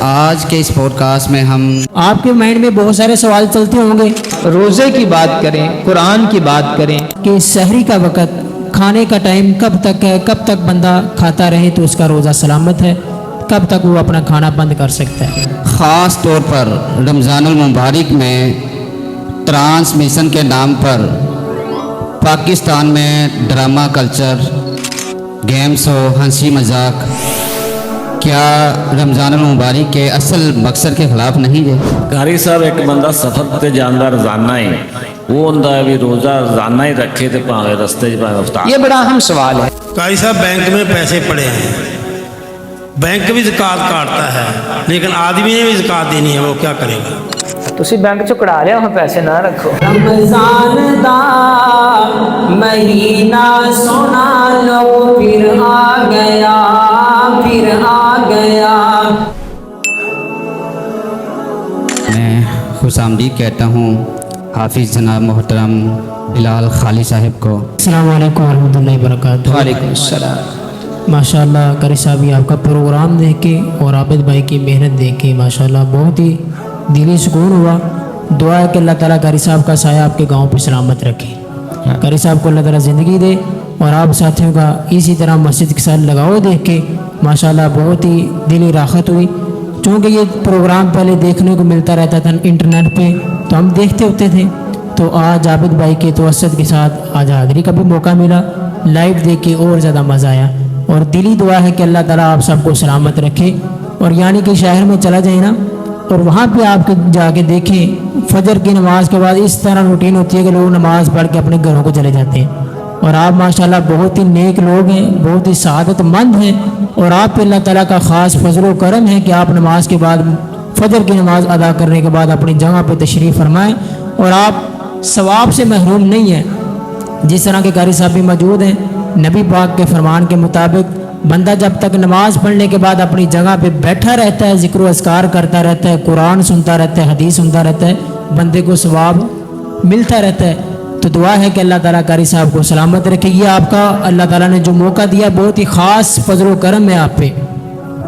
آج کے اس pod cost میں ہم آپ کے مائنڈ میں بہت سارے سوال چلتے ہوں گے، روزے کی بات کریں، قرآن کی بات کریں، کہ سحری کا وقت، کھانے کا ٹائم کب تک ہے، کب تک بندہ کھاتا رہے تو اس کا روزہ سلامت ہے، کب تک وہ اپنا کھانا بند کر سکتا ہے۔ خاص طور پر رمضان المبارک میں ٹرانسمیشن کے نام پر پاکستان میں ڈرامہ کلچر، گیمز و ہنسی مذاق کیا رمضان المبارک کے اصل مقصد کے خلاف نہیں ہے؟ قاری صاحب ایک بندہ سفر تے جاندہ روزانہ ہی وہ ہوندا ہے بھی روزہ روزانہ ہی رکھے تے پاوے رستے چ پاوے افطار۔ یہ بڑا اہم سوال ہے۔ قاری صاحب بینک میں پیسے پڑے ہیں، بینک بھی زکوٰۃ کاٹتا ہے لیکن آدمی نے بھی زکوٰۃ دینی ہے، وہ کیا کرے گا؟ تسی بینک چ کڑا لیا ہو، پیسے نہ رکھو۔ رمضان دا مہینہ سونا لو، پھر آ گیا، پھر آ گیا۔ میں خوش آمدید کہتا ہوں حافظ جناب محترم بلال خالی صاحب کو۔ السلام علیکم ورحمۃ اللہ وبرکاتہ۔ وعلیکم السلام۔ ماشاءاللہ قاری صاحب یہ آپ کا پروگرام دیکھ کے اور عابد بھائی کی محنت دیکھ کے ماشاءاللہ بہت ہی دلی سکون ہوا۔ دعا ہے کہ اللہ تعالیٰ قاری صاحب کا سایہ آپ کے گاؤں پہ سلامت رکھے، قاری صاحب کو اللہ تعالیٰ زندگی دے، اور آپ ساتھیوں کا اسی طرح مسجد کے ساتھ لگاؤ دیکھ کے ماشاءاللہ بہت ہی دلی راحت ہوئی۔ چونکہ یہ پروگرام پہلے دیکھنے کو ملتا رہتا تھا انٹرنیٹ پہ تو ہم دیکھتے ہوتے تھے، تو آج عابد بھائی کے توسط کے ساتھ آج حاضری کا بھی موقع ملا، لائیو دیکھ کے اور زیادہ مزہ آیا، اور دلی دعا ہے کہ اللہ تعالیٰ آپ سب کو سلامت رکھے، اور یعنی کہ شہر میں چلا جائے نا اور وہاں پہ آپ کے جا کے دیکھیں فجر کی نماز کے بعد اس طرح روٹین ہوتی ہے کہ لوگ نماز پڑھ کے اپنے گھروں کو چلے جاتے ہیں، اور آپ ماشاءاللہ بہت ہی نیک لوگ ہیں، بہت ہی سعادت مند ہیں، اور آپ پہ اللہ تعالیٰ کا خاص فضل و کرم ہے کہ آپ نماز کے بعد فجر کی نماز ادا کرنے کے بعد اپنی جگہ پہ تشریف فرمائیں، اور آپ ثواب سے محروم نہیں ہیں۔ جس طرح کے قاری صاحب بھی موجود ہیں، نبی پاک کے فرمان کے مطابق بندہ جب تک نماز پڑھنے کے بعد اپنی جگہ پہ بیٹھا رہتا ہے، ذکر و اذکار کرتا رہتا ہے، قرآن سنتا رہتا ہے، حدیث سنتا رہتا ہے، بندے کو ثواب ملتا رہتا ہے۔ تو دعا ہے کہ اللہ تعالیٰ قاری صاحب کو سلامت رکھے۔ یہ آپ کا اللہ تعالیٰ نے جو موقع دیا بہت ہی خاص فضل و کرم ہے آپ پہ،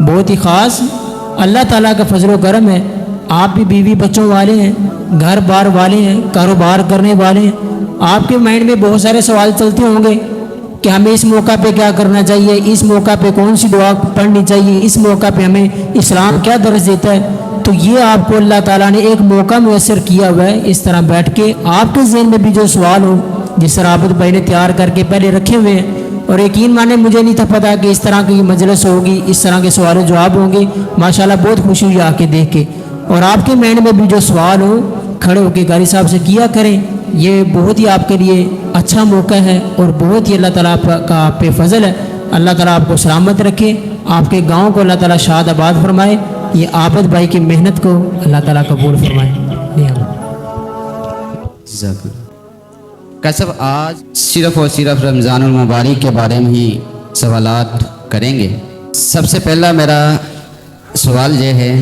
بہت ہی خاص اللہ تعالیٰ کا فضل و کرم ہے۔ آپ بھی بیوی بچوں والے ہیں، گھر بار والے ہیں، کاروبار کرنے والے ہیں، آپ کے مائنڈ میں بہت سارے سوال چلتے ہوں گے کہ ہمیں اس موقع پہ کیا کرنا چاہیے، اس موقع پہ کون سی دعا پڑھنی چاہیے، اس موقع پہ ہمیں اسلام کیا درس دیتا ہے۔ تو یہ آپ کو اللہ تعالیٰ نے ایک موقع میسر کیا ہوا ہے، اس طرح بیٹھ کے آپ کے ذہن میں بھی جو سوال ہو، جس طرح عابد بھائی نے تیار کر کے پہلے رکھے ہوئے ہیں، اور یقین مانے مجھے نہیں تھا پتا کہ اس طرح کی مجلس ہوگی، اس طرح کے سوال و جواب ہوں گے۔ ماشاءاللہ بہت خوشی ہوئی آ کے دیکھ کے، اور آپ کے مائنڈ میں بھی جو سوال ہو کھڑے ہو کے قاری صاحب سے کیا کریں، یہ بہت ہی آپ کے لیے اچھا موقع ہے، اور بہت ہی اللہ تعالیٰ کا آپ پہ فضل ہے۔ اللہ تعالیٰ آپ کو سلامت رکھے، آپ کے گاؤں کو اللہ تعالیٰ شاد آباد فرمائے، یہ عابد بھائی کی محنت کو اللہ تعالیٰ قبول فرمائے۔ کیسب آج صرف اور صرف رمضان المبارک کے بارے میں ہی سوالات کریں گے۔ سب سے پہلا میرا سوال یہ ہے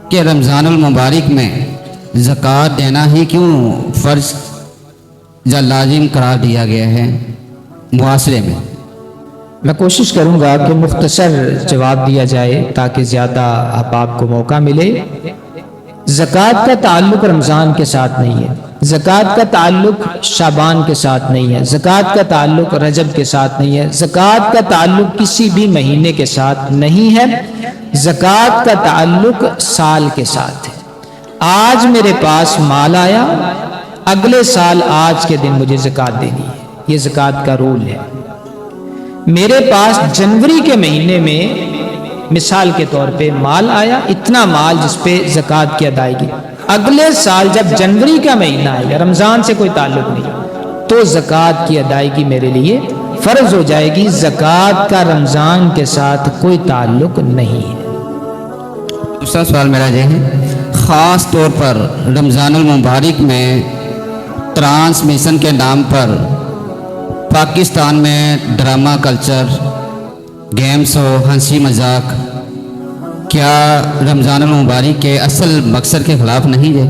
کہ رمضان المبارک میں زکوٰۃ دینا ہی کیوں فرض یا لازم قرار دیا گیا ہے معاشرے میں؟ میں کوشش کروں گا کہ مختصر جواب دیا جائے تاکہ زیادہ احباب کو موقع ملے۔ زکوٰۃ کا تعلق رمضان کے ساتھ نہیں ہے، زکوٰۃ کا تعلق شعبان کے ساتھ نہیں ہے، زکوٰۃ کا تعلق رجب کے ساتھ نہیں ہے، زکوٰۃ کا تعلق کسی بھی مہینے کے ساتھ نہیں ہے، زکوٰۃ کا تعلق سال کے ساتھ ہے۔ آج میرے پاس مال آیا، اگلے سال آج کے دن مجھے زکوٰۃ دینی ہے، یہ زکوٰۃ کا رول ہے۔ میرے پاس جنوری کے مہینے میں مثال کے طور پہ مال آیا، اتنا مال جس پہ زکوٰۃ کی ادائیگی، اگلے سال جب جنوری کا مہینہ آئے گا، رمضان سے کوئی تعلق نہیں، تو زکوٰۃ کی ادائیگی میرے لیے فرض ہو جائے گی۔ زکوٰۃ کا رمضان کے ساتھ کوئی تعلق نہیں ہے۔ دوسرا سوال میرا یہ ہے، خاص طور پر رمضان المبارک میں ٹرانسمیشن کے نام پر پاکستان میں ڈرامہ کلچر، گیمز و ہنسی مذاق کیا رمضان المبارک کے اصل مقصد کے خلاف نہیں ہے؟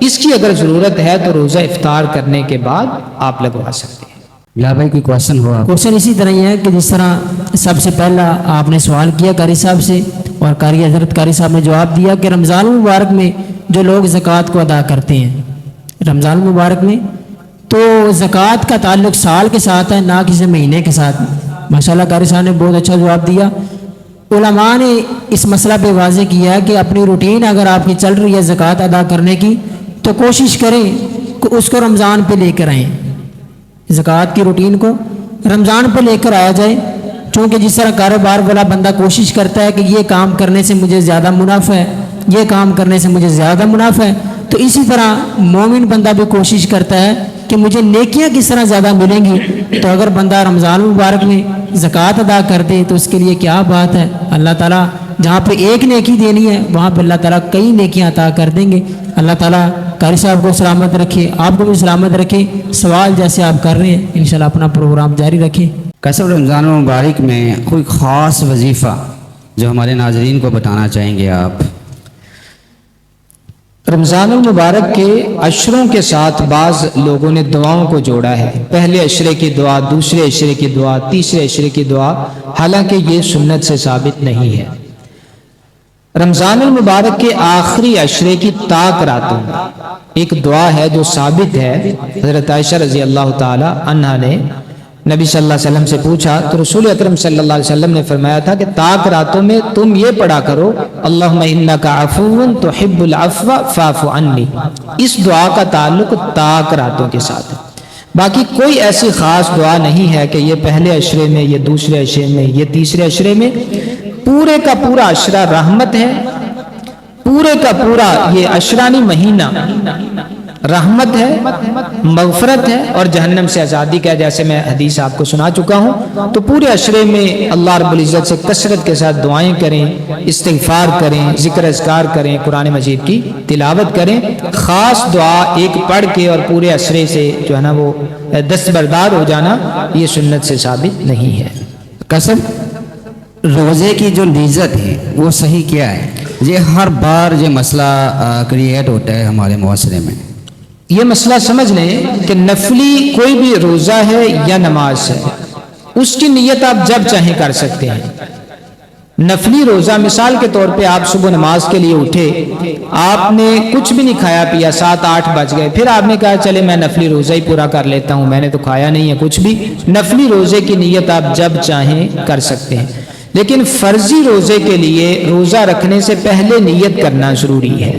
اس کی اگر ضرورت ہے تو روزہ افطار کرنے کے بعد آپ لگوا سکتے ہیں۔ بلال بھائی کوئی کوشچن ہوا؟ کوشچن اسی طرح یہ ہے کہ جس طرح سب سے پہلا آپ نے سوال کیا قاری صاحب سے اور حضرت قاری صاحب نے جواب دیا کہ رمضان المبارک میں جو لوگ زکوٰۃ کو ادا کرتے ہیں رمضان المبارک میں، تو زکوٰۃ کا تعلق سال کے ساتھ ہے، نہ کسی مہینے کے ساتھ۔ ماشاءاللہ قاری صاحب نے بہت اچھا جواب دیا۔ علماء نے اس مسئلہ پہ واضح کیا ہے کہ اپنی روٹین اگر آپ کی چل رہی ہے زکوٰۃ ادا کرنے کی تو کوشش کریں کہ اس کو رمضان پہ لے کر آئیں، زکوٰۃ کی روٹین کو رمضان پہ لے کر آیا جائے۔ چونکہ جس طرح کاروبار والا بندہ کوشش کرتا ہے کہ یہ کام کرنے سے مجھے زیادہ منافع ہے، یہ کام کرنے سے مجھے زیادہ منافع ہے، تو اسی طرح مومن بندہ بھی کوشش کرتا ہے کہ مجھے نیکیاں کس طرح زیادہ ملیں گی۔ تو اگر بندہ رمضان المبارک میں زکوٰۃ ادا کر دے تو اس کے لیے کیا بات ہے، اللہ تعالیٰ جہاں پہ ایک نیکی دینی ہے وہاں پہ اللہ تعالیٰ کئی نیکیاں عطا کر دیں گے۔ اللہ تعالیٰ قاری صاحب کو سلامت رکھے، آپ کو بھی سلامت رکھے۔ سوال جیسے آپ کر رہے ہیں انشاءاللہ اپنا پروگرام جاری رکھیں۔ کیسے رمضان المبارک میں کوئی خاص وظیفہ جو ہمارے ناظرین کو بتانا چاہیں گے آپ؟ رمضان المبارک کے عشروں کے ساتھ بعض لوگوں نے دعاؤں کو جوڑا ہے، پہلے عشرے کی دعا، دوسرے عشرے کی دعا، تیسرے عشرے کی دعا، حالانکہ یہ سنت سے ثابت نہیں ہے۔ رمضان المبارک کے آخری عشرے کی طاق راتوں میں ایک دعا ہے جو ثابت ہے۔ حضرت عائشہ رضی اللہ تعالی عنہا نے نبی صلی اللہ علیہ وسلم سے پوچھا تو رسول اکرم صلی اللہ علیہ وسلم نے فرمایا تھا کہ طاق راتوں میں تم یہ پڑھا کرو اللہم انک عفو تحب العفو فاعف عنی۔ اس دعا کا تعلق طاق راتوں کے ساتھ ہے، باقی کوئی ایسی خاص دعا نہیں ہے کہ یہ پہلے عشرے میں، یہ دوسرے عشرے میں، یہ تیسرے عشرے میں۔ پورے کا پورا عشرہ رحمت ہے، پورے کا پورا یہ عشرانی مہینہ رحمت ہے، مغفرت ہے اور جہنم سے آزادی کا ہے، جیسے میں حدیث آپ کو سنا چکا ہوں۔ تو پورے عشرے میں اللہ رب العزت سے کثرت کے ساتھ دعائیں کریں، استغفار کریں، ذکر اذکار کریں، قرآن مجید کی تلاوت کریں۔ خاص دعا ایک پڑھ کے اور پورے عشرے سے جو ہے نا وہ دستبردار ہو جانا، یہ سنت سے ثابت نہیں ہے۔ قسم روزے کی جو لذت ہے وہ صحیح کیا ہے؟ یہ ہر بار یہ مسئلہ کریٹ ہوتا ہے ہمارے معاشرے میں۔ یہ مسئلہ سمجھ لیں کہ نفلی کوئی بھی روزہ ہے یا نماز ہے، اس کی نیت آپ جب چاہیں کر سکتے ہیں۔ نفلی روزہ مثال کے طور پہ آپ صبح نماز کے لیے اٹھے، آپ نے کچھ بھی نہیں کھایا پیا، 7-8 بج گئے، پھر آپ نے کہا چلے میں نفلی روزہ ہی پورا کر لیتا ہوں، میں نے تو کھایا نہیں ہے کچھ بھی۔ نفلی روزے کی نیت آپ جب چاہیں کر سکتے ہیں، لیکن فرضی روزے کے لیے روزہ رکھنے سے پہلے نیت کرنا ضروری ہے۔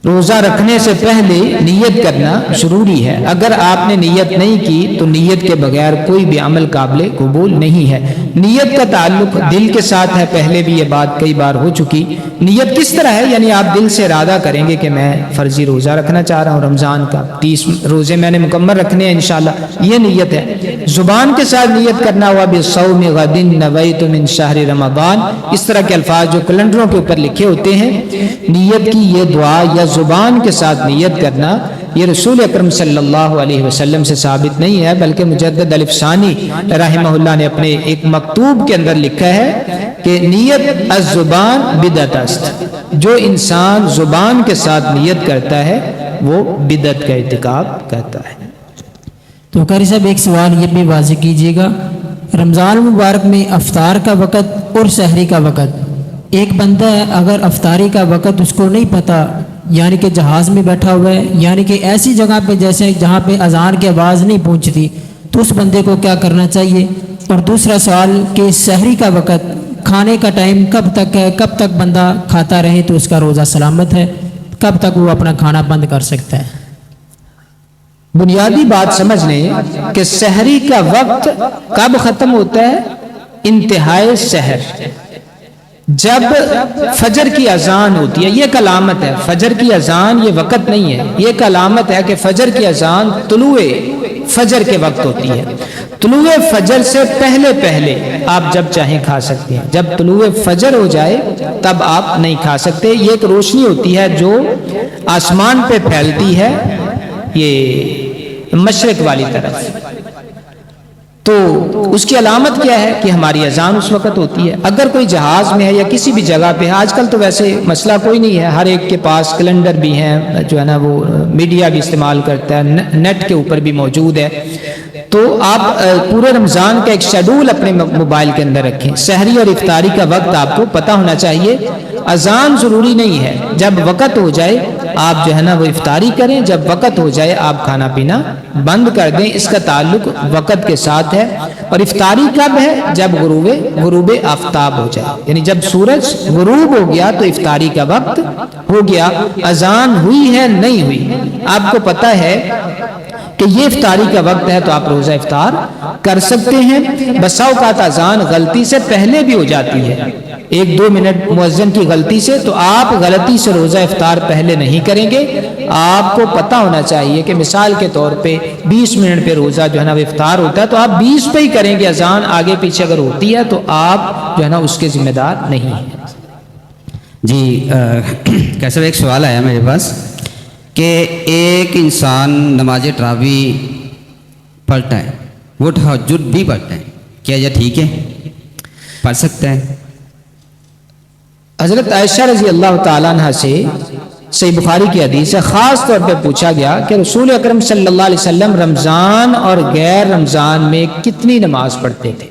روزہ رکھنے سے پہلے نیت کرنا ضروری ہے۔ اگر آپ نے نیت نہیں کی تو نیت کے بغیر کوئی بھی عمل قابل قبول نہیں ہے۔ نیت کا تعلق دل کے ساتھ ہے، پہلے بھی یہ بات کئی بار ہو چکی۔ نیت کس طرح ہے؟ یعنی آپ دل سے ارادہ کریں گے کہ میں فرضی روزہ رکھنا چاہ رہا ہوں، رمضان کا 30 روزے میں نے مکمل رکھنے ہیں انشاءاللہ، یہ نیت ہے۔ زبان کے ساتھ نیت کرنا ہوا بِالصَّوْمِ غَدٍ نَوَيْتُ مِنْ شَهْرِ رمضان، اس طرح کے الفاظ جو کیلنڈروں کے اوپر لکھے ہوتے ہیں۔ نیت کی یہ دعا یا زبان کے ساتھ نیت کرنا یہ رسول اکرم صلی اللہ علیہ وسلم سے ثابت نہیں ہے، بلکہ مجدد الف ثانی رحمہ اللہ نے اپنے ایک مکتوب کے اندر لکھا ہے کہ نیت الزبان بدعت است، جو انسان زبان کے ساتھ نیت کرتا ہے وہ بدعت کا ارتکاب کرتا ہے۔ تو قاری صاحب ایک سوال یہ بھی واضح کیجیے گا، رمضان مبارک میں افطار کا وقت اور سحری کا وقت، ایک بندہ ہے اگر افطاری کا وقت اس کو نہیں پتہ، یعنی کہ جہاز میں بیٹھا ہوا ہے، یعنی کہ ایسی جگہ پہ جیسے جہاں پہ اذان کی آواز نہیں پہنچتی، تو اس بندے کو کیا کرنا چاہیے؟ اور دوسرا سوال کہ سحری کا وقت، کھانے کا ٹائم کب تک ہے، کب تک بندہ کھاتا رہے تو اس کا روزہ سلامت ہے، کب تک وہ اپنا کھانا بند کر سکتا ہے؟ بنیادی بات سمجھ لیں کہ سحری کا وقت کب ختم ہوتا ہے؟ انتہائی سحر، جب فجر کی اذان ہوتی ہے، یہ ایک علامت ہے۔ فجر کی اذان یہ وقت نہیں ہے، یہ ایک علامت ہے کہ فجر کی اذان طلوع فجر کے وقت ہوتی ہے۔ طلوع فجر سے پہلے پہلے آپ جب چاہیں کھا سکتے ہیں، جب طلوع فجر ہو جائے تب آپ نہیں کھا سکتے۔ یہ ایک روشنی ہوتی ہے جو آسمان پہ پھیلتی ہے، یہ مشرق والی طرف۔ تو اس کی علامت کیا ہے کہ ہماری اذان اس وقت ہوتی ہے. اگر کوئی جہاز میں ہے یا کسی بھی جگہ پہ ہے، آج کل تو ویسے مسئلہ کوئی نہیں ہے، ہر ایک کے پاس کیلنڈر بھی ہیں، جو ہے نا وہ میڈیا بھی استعمال کرتا ہے، نیٹ کے اوپر بھی موجود ہے. تو آپ پورے رمضان کا ایک شیڈول اپنے موبائل کے اندر رکھیں. سحری اور افطاری کا وقت آپ کو پتہ ہونا چاہیے. اذان ضروری نہیں ہے، جب وقت ہو جائے آپ جو ہے نا وہ افطاری کریں، جب وقت ہو جائے آپ کھانا پینا بند کر دیں. اس کا تعلق وقت کے ساتھ ہے. اور افطاری کب ہے؟ جب غروب آفتاب ہو جائے، یعنی جب سورج غروب ہو گیا تو افطاری کا وقت ہو گیا. اذان ہوئی ہے نہیں ہوئی، آپ کو پتہ ہے کہ یہ افطاری کا وقت ہے تو آپ روزہ افطار کر سکتے ہیں. بسا اوقات اذان غلطی سے پہلے بھی ہو جاتی ہے، 1-2 منٹ مؤذن کی غلطی سے، تو آپ غلطی سے روزہ افطار پہلے نہیں کریں گے. آپ کو پتہ ہونا چاہیے کہ مثال کے طور پہ 20 منٹ پہ روزہ جو ہے نا وہ افطار ہوتا ہے تو آپ 20 پہ ہی کریں گے. اذان آگے پیچھے اگر ہوتی ہے تو آپ جو ہے نا اس کے ذمہ دار نہیں ہیں. جی کیسے ایک سوال آیا میرے پاس کہ ایک انسان نماز تراویح پڑھتا ہے، وہ تہجد بھی پڑھتا ہے، کیا یہ ٹھیک ہے؟ پڑھ سکتا ہے؟ حضرت عائشہ رضی اللہ تعالیٰ عنہ سے صحیح بخاری کی حدیث ہے، خاص طور پہ پوچھا گیا کہ رسول اکرم صلی اللہ علیہ وسلم رمضان اور غیر رمضان میں کتنی نماز پڑھتے تھے.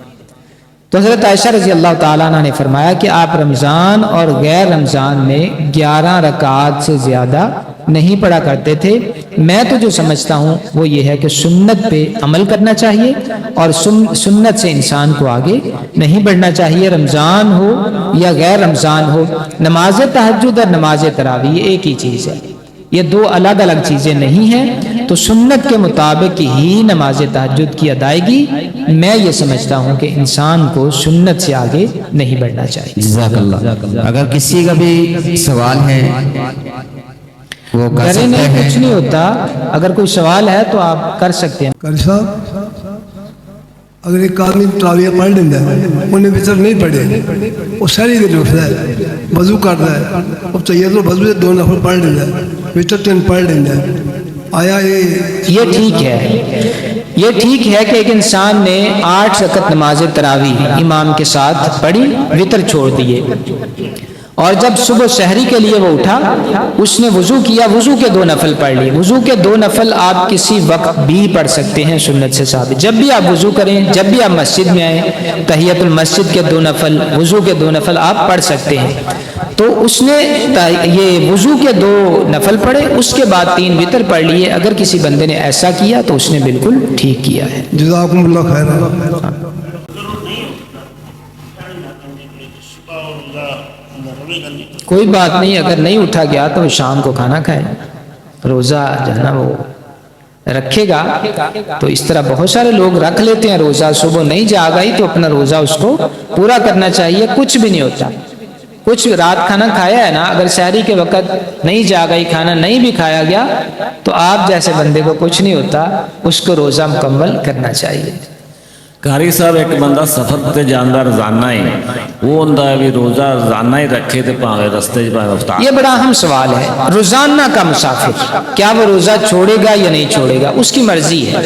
تو حضرت عائشہ رضی اللہ تعالیٰ عنہ نے فرمایا کہ آپ رمضان اور غیر رمضان میں 11 رکعات سے زیادہ نہیں پڑھا کرتے تھے. میں تو جو سمجھتا ہوں وہ یہ ہے کہ سنت پہ عمل کرنا چاہیے اور سنت سے انسان کو آگے نہیں بڑھنا چاہیے. رمضان ہو یا غیر رمضان ہو، نماز تہجد اور نماز تراویح یہ ایک ہی چیز ہے، یہ دو الگ الگ چیزیں نہیں ہیں. تو سنت کے مطابق ہی نماز تہجد کی ادائیگی، میں یہ سمجھتا ہوں کہ انسان کو سنت سے آگے نہیں بڑھنا چاہیے. جزاک اللہ. اگر کسی کا بھی سوال ہے وہ کر ڈرے سکتے نہیں، ہیں. کچھ نہیں ہوتا. اگر کوئی سوال ہے تو آپ کر سکتے ہیں. قاری صاحب اگر ایک آدمی تراویح پڑھ لینا ہے، انہیں وطر نہیں پڑھے، وہ ساری دن اٹھتا ہے، وضو کرتا ہے، اب چاہیے تو وضو سے 2 نفل پڑھ لینا ہے، وطر 3 پڑھ لینا ہے. آیا یہ ٹھیک ہے، یہ ٹھیک ہے کہ ایک انسان نے 8 رکعت نماز تراویح امام کے ساتھ پڑھی، وطر چھوڑ دیے، اور جب صبح سحری کے لیے وہ اٹھا اس نے وضو کیا، وضو کے 2 نفل پڑھ لیے. وضو کے 2 نفل آپ کسی وقت بھی پڑھ سکتے ہیں، سنت سے ثابت. جب بھی آپ وضو کریں، جب بھی آپ مسجد میں آئیں، تحیت المسجد کے 2 نفل، وضو کے 2 نفل آپ پڑھ سکتے ہیں. تو اس نے یہ وضو کے 2 نفل پڑھے، اس کے بعد 3 وطر پڑھ لیے. اگر کسی بندے نے ایسا کیا تو اس نے بالکل ٹھیک کیا ہے. جزاکم اللہ خیر. کوئی بات نہیں، اگر نہیں اٹھا گیا تو شام کو کھانا کھائے، روزہ جو ہے نا وہ رکھے گا. تو اس طرح بہت سارے لوگ رکھ لیتے ہیں روزہ، صبح نہیں جاگ آئی تو اپنا روزہ اس کو پورا کرنا چاہیے، کچھ بھی نہیں ہوتا. کچھ رات کھانا کھایا ہے نا، اگر سحری کے وقت نہیں جاگ آئی، کھانا نہیں بھی کھایا گیا تو آپ جیسے بندے کو کچھ نہیں ہوتا، اس کو روزہ مکمل کرنا چاہیے. قاری صاحب ایک بندہ سفر تے جاندہ روزانہ ہی وہ ہوندا ہے بھی روزہ روزانہ ہی رکھے تے پاوے رستے وچ پاوے افطار. یہ بڑا اہم سوال ہے. روزانہ کا مسافر کیا وہ روزہ چھوڑے گا یا نہیں چھوڑے گا؟ اس کی مرضی ہے.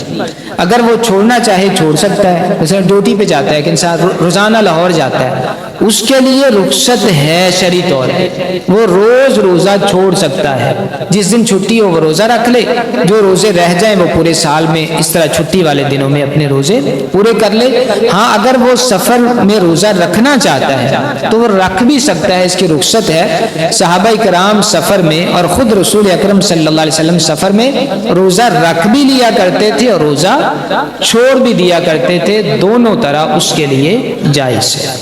اگر وہ چھوڑنا چاہے چھوڑ سکتا ہے. مثلا ڈیوٹی پہ جاتا ہے کہ انسان روزانہ لاہور جاتا ہے، اس کے لیے رخصت ہے شرعی طور پہ، وہ روز روزہ چھوڑ سکتا ہے. جس دن چھٹی ہو وہ روزہ رکھ لے، جو روزے رہ جائیں وہ پورے سال میں اس طرح چھٹی والے دنوں میں اپنے روزے پورے کر لے. ہاں اگر وہ سفر میں روزہ رکھنا چاہتا ہے تو وہ رکھ بھی سکتا ہے، اس کی رخصت ہے. صحابہ کرام سفر میں اور خود رسول اکرم صلی اللہ علیہ وسلم سفر میں روزہ رکھ بھی لیا کرتے تھے اور روزہ چھوڑ بھی دیا کرتے تھے. دونوں طرح اس کے لیے جائز ہے.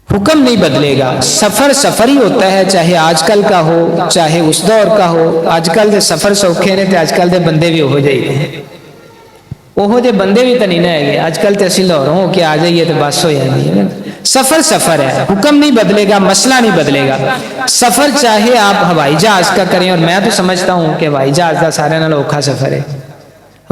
حکم نہیں بدلے گا. سفر سفر ہی ہوتا ہے، چاہے آج کل کا ہو چاہے اس دور کا ہو. آج کل دے سفر سوکھے نے تے آج کل دے بندے بھی ہو جائیے، وہ دے بندے بھی تو نہیں نہ ہے. آج کل تے اسی لاہوروں ہو کے آ جائیے تو بس ہو جاتی ہے. سفر سفر ہے، حکم نہیں بدلے گا، مسئلہ نہیں بدلے گا. سفر چاہے آپ ہوائی جہاز کا کریں، اور میں تو سمجھتا ہوں کہ ہوائی جہاز کا سارے نال اوکھا سفر ہے.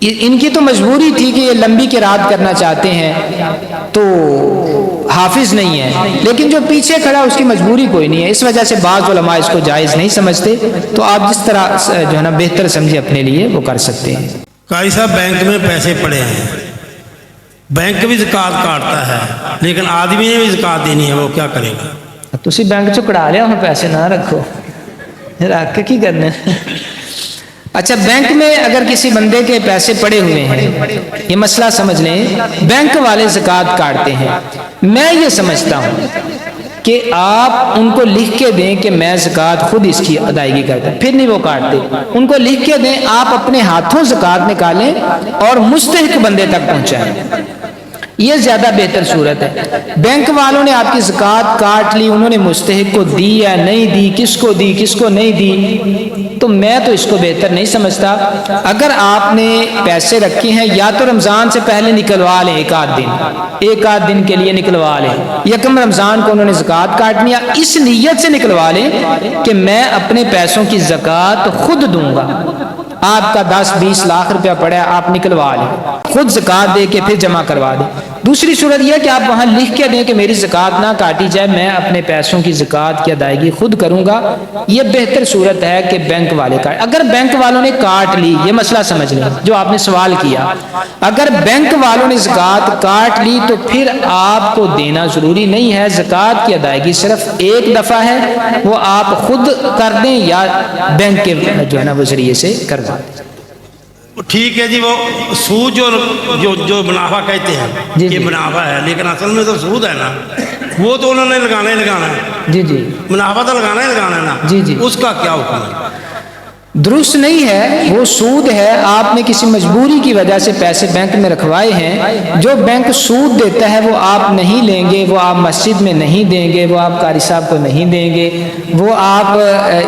ان کی تو مجبوری تھی کہ یہ لمبی قرات کرنا چاہتے ہیں تو حافظ نہیں ہے، لیکن جو پیچھے کھڑا اس کی مجبوری کوئی نہیں ہے، اس وجہ سے بعض علماء اس کو جائز نہیں سمجھتے، تو آپ جس طرح جو ہے نا بہتر سمجھے اپنے لیے وہ کر سکتے ہیں۔ قاری صاحب بینک میں پیسے پڑے ہیں، بینک بھی زکوٰۃ کاٹتا ہے لیکن آدمی نے بھی زکوٰۃ دینی ہے، وہ کیا کرے گا؟ تسی بینک چ کڑا لیا ہوں، پیسے نہ رکھو، رکھ کے کی کرنا ہے؟ اچھا، بینک میں اگر کسی بندے کے پیسے پڑے ہوئے ہیں، یہ مسئلہ سمجھ لیں، بینک والے زکوٰۃ کاٹتے ہیں، میں یہ سمجھتا ہوں کہ آپ ان کو لکھ کے دیں کہ میں زکوٰۃ خود اس کی ادائیگی کرتا ہوں، پھر نہیں وہ کاٹتے، ان کو لکھ کے دیں، آپ اپنے ہاتھوں زکوٰۃ نکالیں اور مستحق بندے تک پہنچائیں، یہ زیادہ بہتر صورت ہے۔ بینک والوں نے آپ کی زکوٰۃ کاٹ لی، انہوں نے مستحق کو دی یا نہیں دی، کس کو نہیں دی، تو میں تو اس کو بہتر نہیں سمجھتا۔ اگر آپ نے پیسے رکھے ہیں یا تو رمضان سے پہلے نکلوا لیں، ایک آدھ دن کے لیے نکلوا لیں، یکم رمضان کو انہوں نے زکوٰۃ کاٹنی ہے، اس نیت سے نکلوا لیں کہ میں اپنے پیسوں کی زکوٰۃ خود دوں گا، آپ کا 10-20 لاکھ روپیہ پڑا ہے، آپ نکلوا لیں، خود زکوٰۃ دے کے پھر جمع کروا دیں۔ دوسری صورت یہ کہ آپ وہاں لکھ کے دیں کہ میری زکوٰۃ نہ کاٹی جائے، میں اپنے پیسوں کی زکوٰۃ کی ادائیگی خود کروں گا، یہ بہتر صورت ہے کہ بینک والے کاٹ۔ اگر بینک والوں نے کاٹ لی، یہ مسئلہ سمجھ لیں جو آپ نے سوال کیا، اگر بینک والوں نے زکوٰۃ کاٹ لی تو پھر آپ کو دینا ضروری نہیں ہے، زکوٰۃ کی ادائیگی صرف ایک دفعہ ہے، وہ آپ خود کر دیں یا بینک کے جو ہے نا وہ ذریعے سے کر دیں۔ ٹھیک ہے جی، وہ سود جو منافع کہتے ہیں یہ منافع ہے، لیکن اصل میں تو سود ہے نا، وہ تو انہوں نے لگانا ہی لگانا ہے، جی منافع تو لگانا ہی لگانا ہے نا، جی اس کا کیا حکم ہے؟ درست نہیں ہے، وہ سود ہے، آپ نے کسی مجبوری کی وجہ سے پیسے بینک میں رکھوائے ہیں، جو بینک سود دیتا ہے وہ آپ نہیں لیں گے، وہ آپ مسجد میں نہیں دیں گے، وہ آپ قاری صاحب کو نہیں دیں گے، وہ آپ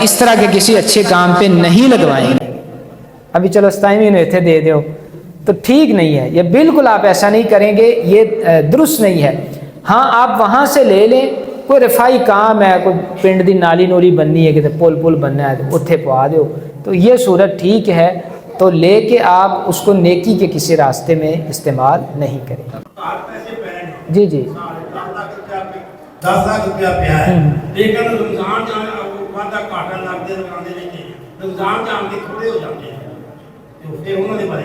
اس طرح کے کسی اچھے کام پہ نہیں لگوائیں گے۔ ابھی چلو ستائیویں نے اتنے دے دیو تو ٹھیک نہیں ہے، یہ بالکل آپ ایسا نہیں کریں گے، یہ درست نہیں ہے۔ ہاں آپ وہاں سے لے لیں، کوئی رفائی کام ہے، کوئی پنڈ دی نالی نولی بننی ہے، کہ پل بننا ہے تو اتنے پوا دو، تو یہ صورت ٹھیک ہے، تو لے کے آپ اس کو نیکی کے کسی راستے میں استعمال نہیں کریں۔ جی 10 لاکھ روپیہ پیا ہے، لیکن رمضان وعدہ کاٹا لگتے لگاتے رہتے ہیں، رمضان جان کے تھوڑے ہو جاتے ہیں، تو پھر انہوں نے بارے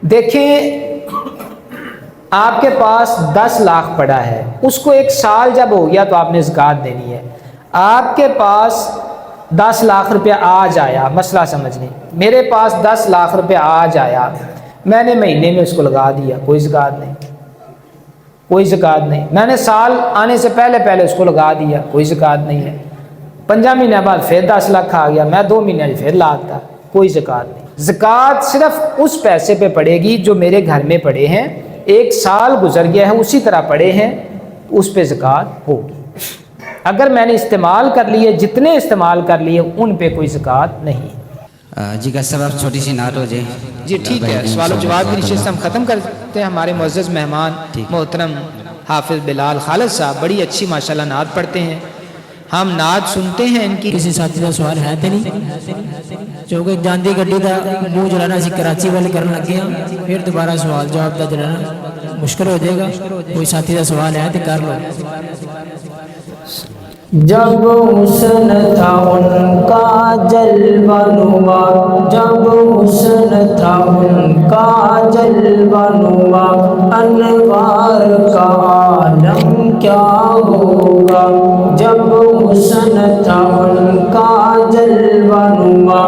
دیکھیں، آپ کے پاس 10 لاکھ پڑا ہے، اس کو 1 سال جب ہو گیا تو آپ نے زکوٰۃ دینی ہے۔ آپ کے پاس 10 لاکھ روپیہ آج آیا، مسئلہ سمجھ لیں، میرے پاس 10 لاکھ روپیہ آج آیا، میں نے مہینے میں اس کو لگا دیا، کوئی زکوٰۃ نہیں، کوئی زکوٰۃ نہیں۔ میں نے سال آنے سے پہلے اس کو لگا دیا، کوئی زکوٰۃ نہیں ہے۔ 5 مہینے بعد پھر 10 لاکھ آ گیا، میں 2 مہینے پھر لاتا، کوئی زکوٰۃ نہیں۔ زکوٰۃ صرف اس پیسے پہ پڑے گی جو میرے گھر میں پڑے ہیں، 1 سال گزر گیا ہے اسی طرح پڑے ہیں، اس پہ زکوٰۃ ہوگی۔ اگر میں نے استعمال کر لیے، جتنے استعمال کر لیے، ان پہ کوئی زکوٰۃ نہیں۔ جی کا سبب چھوٹی سی نعت ہو جائے۔ جی ٹھیک ہے، سوال و جواب کی نشست ہم ختم کرتے ہیں۔ ہمارے معزز مہمان محترم حافظ بلال خالد صاحب بڑی اچھی ماشاءاللہ نعت پڑھتے ہیں، ہم نعت سنتے ہیں ان کی۔ کسی ساتھی کا سوال ہے تو نہیں؟ چونکہ جاندی گڈی کا منہ جلانا سی کراچی والے کرنے لگے ہیں، پھر دوبارہ سوال جواب کا جلانا مشکل ہو جائے گا۔ کوئی ساتھی کا سوال ہے تو کر لو۔ جب حسن تھا ان کا جلوہ نما، جب حسن تھا ان کا جلوہ نما، انوار کا عالم کیا ہوگا۔ جب حسن تھا ان کا جلوہ نما،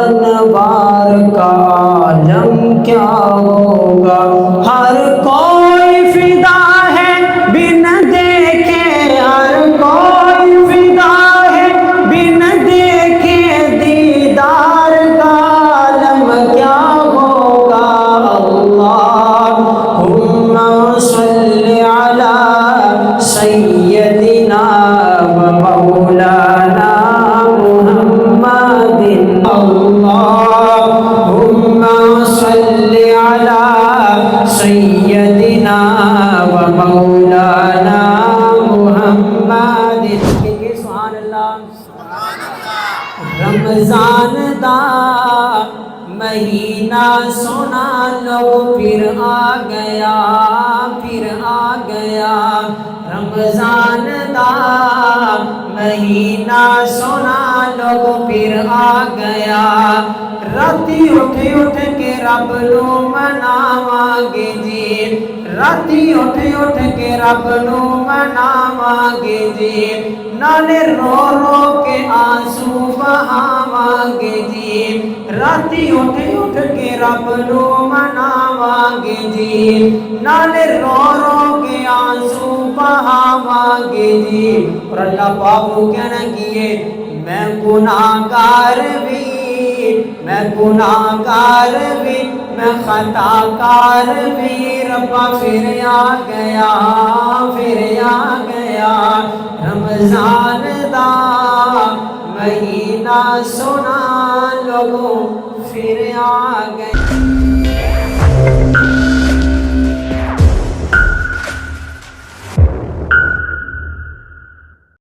انوار کا عالم کیا ہوگا۔ ہر کوئی فدا ہے بن دیکھے، ہر کوئی فدا ہے بن دیکھے، دیدار کا عالم کیا ہوگا۔ اللہم صلی علی سیدنا و مولانا محمد، اللہم صلی علی مہینہ سونا لوگ پھر آ گیا، پھر آ گیا رمضان دا مہینہ سونا لوگ پھر آ گیا، راتی اٹھ اٹھ کے رب نو مناواں گے جی، راتی اٹھ اٹھ کے رب نو مناواں گے جی، نالے رو رو کے آنسو بہاواں گے جی، راتی اٹھ اٹھ کے رب نو مناواں گے جی، نالے رو رو کے آنسو بہاواں گے جی۔ اور اللہ پاک کو کہنا کیے میں گناہگار بھی، میں گناہگار بھی، میں خطا کار بھی، ربا پھر آ گیا، پھر آ گیا رمضان دا مہینہ سونا لوگوں پھر آ گیا۔